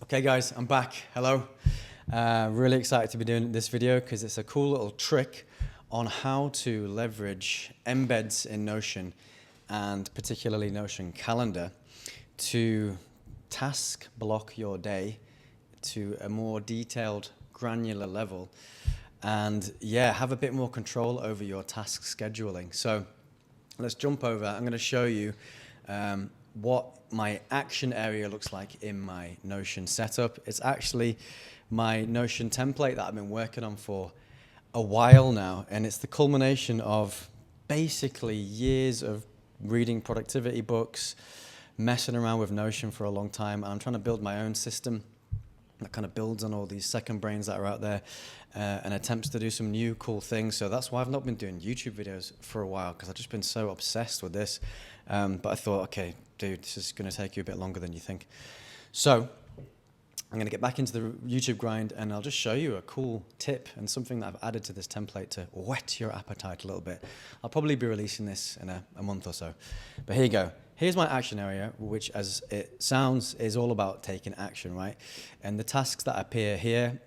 Okay guys, I'm back. Hello. Really excited to be doing this video because it's a cool little trick on how to leverage embeds in Notion and particularly Notion Calendar to task block your day to a more detailed, granular level and have a bit more control over your task scheduling. So let's jump over. I'm going to show you what my action area looks like in my Notion setup. It's actually my Notion template that I've been working on for a while now, and it's the culmination of basically years of reading productivity books, messing around with Notion for a long time, and I'm trying to build my own system that kind of builds on all these second brains that are out there and attempts to do some new cool things. So that's why I've not been doing YouTube videos for a while, because I've just been so obsessed with this. But I thought, okay, dude, this is going to take you a bit longer than you think. So I'm going to get back into the YouTube grind, and I'll just show you a cool tip and something that I've added to this template to whet your appetite a little bit. I'll probably be releasing this in a month or so. But here you go. Here's my action area, which, as it sounds, is all about taking action, right? And the tasks that appear here,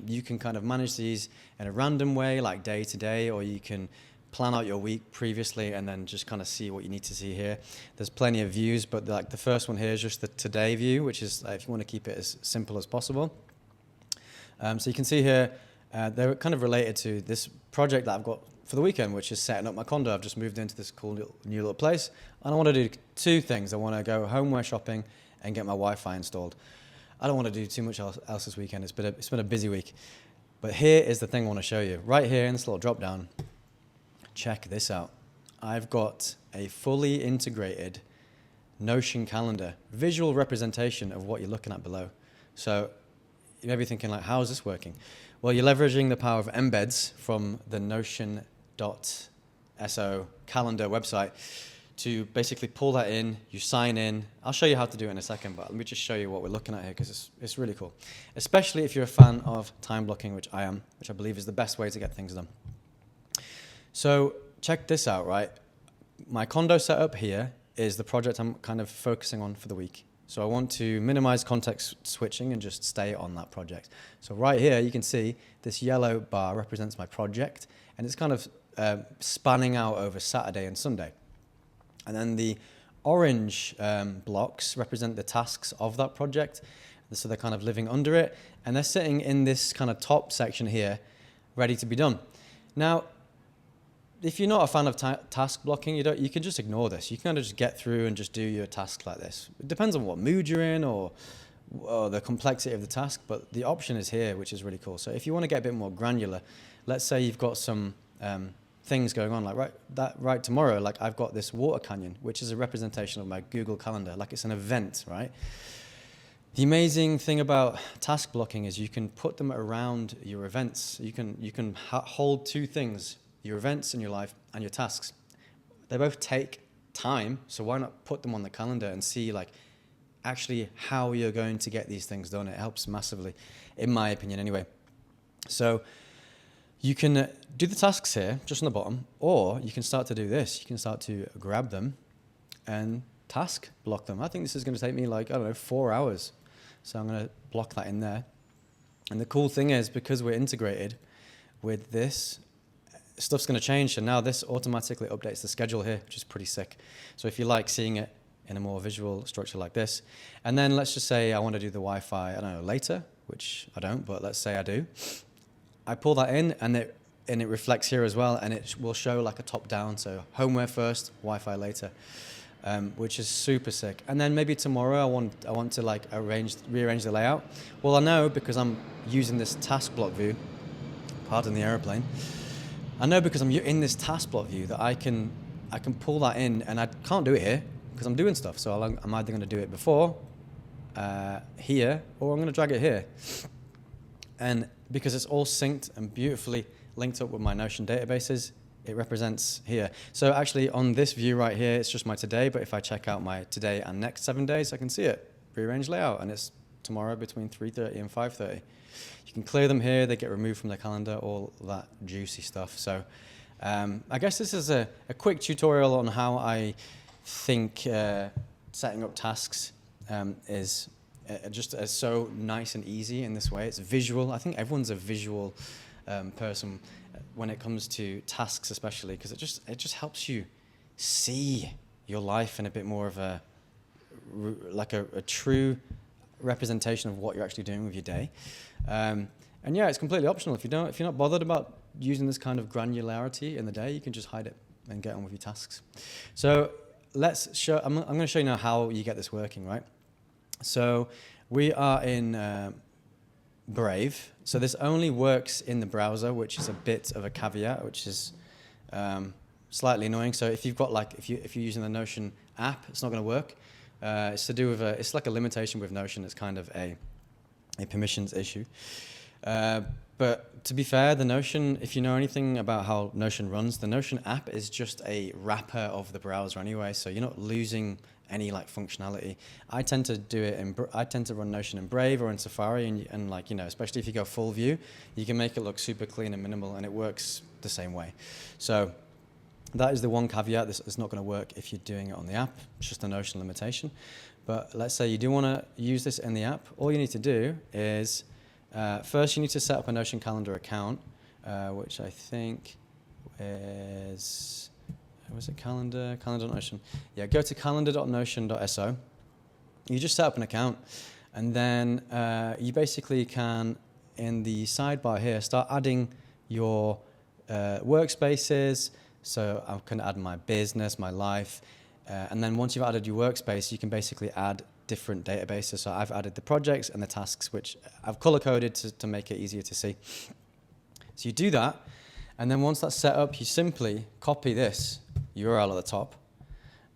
you can kind of manage these in a random way, like day to day, or you can plan out your week previously and then just kind of see what you need to see here. There's plenty of views, but like the first one here is just the today view, which is if you want to keep it as simple as possible. So you can see here, they're kind of related to this project that I've got for the weekend, which is setting up my condo. I've just moved into this cool new little place, and I want to do two things. I want to go homeware shopping and get my Wi-Fi installed. I don't want to do too much else this weekend. It's been a busy week. But here is the thing I want to show you. Right here in this little drop down, check this out. I've got a fully integrated Notion calendar, visual representation of what you're looking at below. So you may be thinking, like, how is this working? Well, you're leveraging the power of embeds from the Notion.so calendar website to basically pull that in. You sign in. I'll show you how to do it in a second, but let me just show you what we're looking at here, because it's really cool, especially if you're a fan of time blocking, which I am, which I believe is the best way to get things done. So check this out, right? My condo setup here is the project I'm kind of focusing on for the week. So I want to minimize context switching and just stay on that project. So right here, you can see this yellow bar represents my project, and it's kind of spanning out over Saturday and Sunday. And then the orange blocks represent the tasks of that project. So they're kind of living under it, and they're sitting in this kind of top section here, ready to be done. Now, if you're not a fan of task blocking, you can just ignore this. You can kind of just get through and just do your task like this. It depends on what mood you're in or the complexity of the task, but the option is here, which is really cool. So if you want to get a bit more granular, let's say you've got some things going on, like right tomorrow, like I've got this water canyon, which is a representation of my Google Calendar, like it's an event, right? The amazing thing about task blocking is you can put them around your events. You can hold two things: your events in your life and your tasks. They both take time, so why not put them on the calendar and see, like, actually how you're going to get these things done. It helps massively, in my opinion anyway. So you can do the tasks here just on the bottom, or you can start to do this. You can start to grab them and task block them. I think this is going to take me, like, I don't know, 4 hours. So I'm going to block that in there. And the cool thing is, because we're integrated with this, stuff's going to change, so now this automatically updates the schedule here, which is pretty sick. So if you like seeing it in a more visual structure like this, and then let's just say I want to do the Wi-Fi, I don't know, later, which I don't, but let's say I do. I pull that in, and it reflects here as well, and it will show like a top-down, so homeware first, Wi-Fi later, which is super sick. And then maybe tomorrow I want to like rearrange the layout. Well, I know, because I'm using this task block view, pardon the aeroplane, I know because I'm in this task block view that I can pull that in, and I can't do it here because I'm doing stuff. So I'm either going to do it before here, or I'm going to drag it here. And because it's all synced and beautifully linked up with my Notion databases, it represents here. So actually on this view right here, it's just my today, but if I check out my today and next 7 days, I can see it, rearrange layout, and it's tomorrow between 3:30 and 5:30. You can clear them here, they get removed from the calendar, all that juicy stuff. So I guess this is a quick tutorial on how I think setting up tasks is just so nice and easy in this way. It's visual. I think everyone's a visual person when it comes to tasks, especially because it just helps you see your life in a bit more of a true representation of what you're actually doing with your day. And yeah, it's completely optional. If you're not bothered about using this kind of granularity in the day, you can just hide it and get on with your tasks. So let's show. I'm going to show you now how you get this working, right? So we are in Brave. So this only works in the browser, which is a bit of a caveat, which is slightly annoying. So if you've got if you're using the Notion app, it's not going to work. It's to do with it's like a limitation with Notion. It's kind of a permissions issue. But to be fair, the Notion, if you know anything about how Notion runs, the Notion app is just a wrapper of the browser anyway, so you're not losing any functionality. I tend to do it I tend to run Notion in Brave or in Safari, and especially if you go full view, you can make it look super clean and minimal, and it works the same way. So that is the one caveat. This is not going to work if you're doing it on the app. It's just a Notion limitation. But let's say you do want to use this in the app. All you need to do is first, you need to set up a Notion calendar account, which I think is, was it calendar.notion? Yeah, go to calendar.notion.so. You just set up an account, and then you basically can, in the sidebar here, start adding your workspaces. So I can add my business, my life, and then once you've added your workspace, you can basically add different databases. So I've added the projects and the tasks, which I've color-coded to make it easier to see. So you do that, and then once that's set up, you simply copy this URL at the top,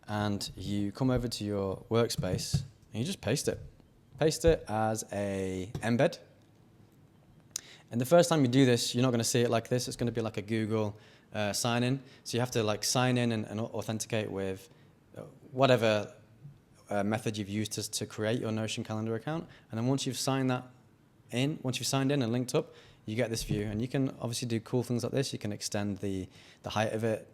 and you come over to your workspace, and you just paste it. Paste it as a embed. And the first time you do this, you're not going to see it like this. It's going to be like a Google sign-in. So you have to sign in and authenticate with whatever method you've used to create your Notion calendar account. And then once you've signed in and linked up, you get this view. And you can obviously do cool things like this. You can extend the height of it,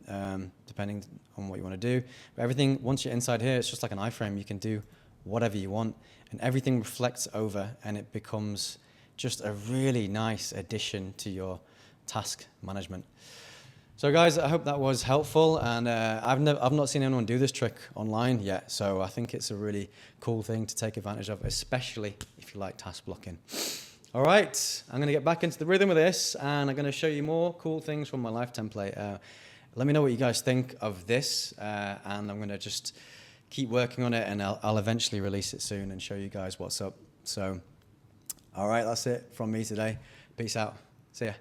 depending on what you want to do. But everything, once you're inside here, it's just like an iframe. You can do whatever you want. And everything reflects over, and it becomes just a really nice addition to your task management. So guys, I hope that was helpful, and I've not seen anyone do this trick online yet, so I think it's a really cool thing to take advantage of, especially if you like task blocking. All right, I'm going to get back into the rhythm of this, and I'm going to show you more cool things from my life template. Let me know what you guys think of this, and I'm going to just keep working on it, and I'll eventually release it soon and show you guys what's up. So, all right, that's it from me today. Peace out. See ya.